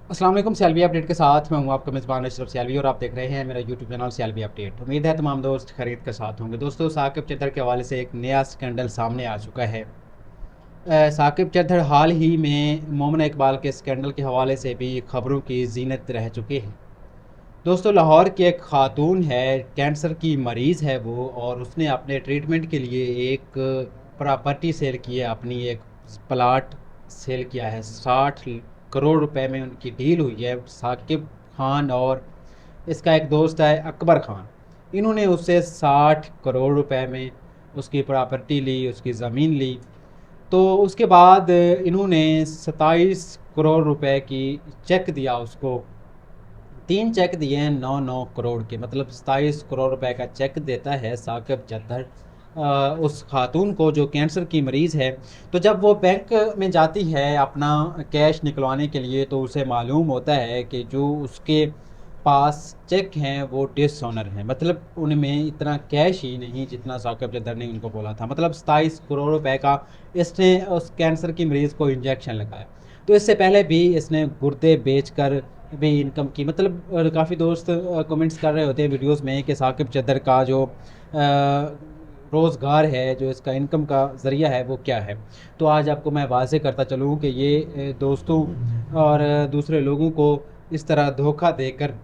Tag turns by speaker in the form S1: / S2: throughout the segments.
S1: अस्सलाम वालेकुम। सियालवी अपडेट के साथ मैं हूं आपका मेज़बान अशरफ सियालवी और आप देख रहे हैं मेरा यूट्यूब चैनल सियालवी अपडेट। उम्मीद है तमाम दोस्त खरीद के साथ होंगे। दोस्तों, साकिब चद्दर के हवाले से एक नया स्कैंडल सामने आ चुका है। साकिब चद्दर हाल ही में मोमिना इकबाल के स्कैंडल के हवाले से भी खबरों की जीनत रह चुके हैं। दोस्तों, लाहौर की एक खातून है, कैंसर की मरीज़ है वो, और उसने अपने ट्रीटमेंट के लिए एक प्रॉपर्टी सेल की है, अपनी एक प्लाट सेल किया है। 60 करोड़ रुपए में उनकी डील हुई है। साकिब खान और इसका एक दोस्त है अकबर खान, इन्होंने उससे 60 करोड़ रुपए में उसकी प्रॉपर्टी ली, उसकी ज़मीन ली। तो उसके बाद इन्होंने 27 करोड़ रुपए की चेक दिया उसको। तीन चेक दिए हैं 9-9 करोड़ के, मतलब 27 करोड़ रुपए का चेक देता है साकिब चद्दर उस खातून को जो कैंसर की मरीज़ है। तो जब वो बैंक में जाती है अपना कैश निकलवाने के लिए, तो उसे मालूम होता है कि जो उसके पास चेक हैं वो डिसऑनर हैं, मतलब उनमें इतना कैश ही नहीं जितना साकिब चद्दर ने उनको बोला था। मतलब 27 करोड़ रुपए का इसने उस कैंसर की मरीज़ को इंजेक्शन लगाया। तो इससे पहले भी इसने गुर्दे बेचकर भी इनकम की, मतलब काफ़ी दोस्त कमेंट्स कर रहे होते हैं वीडियोस में कि साकिब चद्दर का जो रोज़गार है, जो इसका इनकम का ज़रिया है वो क्या है। तो आज आपको मैं वाज़ेह करता चलूँ कि ये दोस्तों और दूसरे लोगों को इस तरह धोखा देकर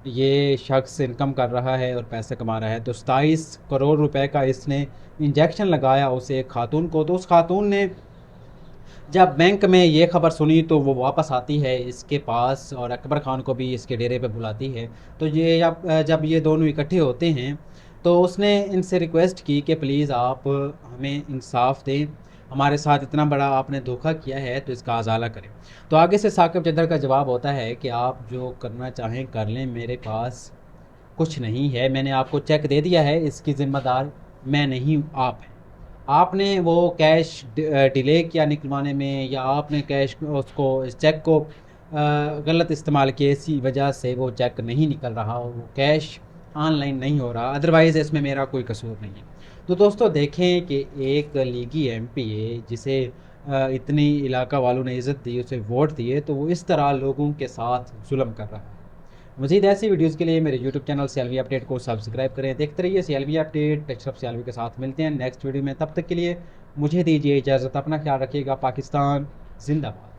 S1: ये शख्स इनकम कर रहा है और पैसे कमा रहा है। तो 27 करोड़ रुपए का इसने इंजेक्शन लगाया उस एक खातून को। तो उस खातून ने जब बैंक में ये खबर सुनी तो वो वापस आती है इसके पास और अकबर खान को भी इसके डेरे पे बुलाती है। तो ये जब ये दोनों इकट्ठे होते हैं तो उसने इनसे रिक्वेस्ट की कि प्लीज़ आप हमें इंसाफ दें, हमारे साथ इतना बड़ा आपने धोखा किया है तो इसका अजाला करें। तो आगे से साकिब चद्दर का जवाब होता है कि आप जो करना चाहें कर लें, मेरे पास कुछ नहीं है, मैंने आपको चेक दे दिया है, इसकी ज़िम्मेदार मैं नहीं हूँ, आप हैं। आपने वो कैश डिले किया निकलवाने में, या आपने कैश उसको इस चेक को गलत इस्तेमाल किया, इसी वजह से वो चेक नहीं निकल रहा, वो कैश ऑनलाइन नहीं हो रहा, अदरवाइज़ इसमें मेरा कोई कसूर नहीं है। तो दोस्तों, देखें कि एक लीगी एमपी है जिसे इतनी इलाका वालों ने इज़्ज़त दी, उसे वोट दिए, तो वो इस तरह लोगों के साथ जुल्म कर रहा है। मज़ीद ऐसी वीडियोज़ के लिए मेरे यूट्यूब चैनल सियालवी अपडेट को सब्सक्राइब करें। देखते रहिए सियालवी अपडेट। अशरफ सियालवी के साथ मिलते हैं नेक्स्ट वीडियो में। तब तक के लिए मुझे दीजिए इजाज़त। अपना ख्याल रखिएगा। पाकिस्तान जिंदाबाद।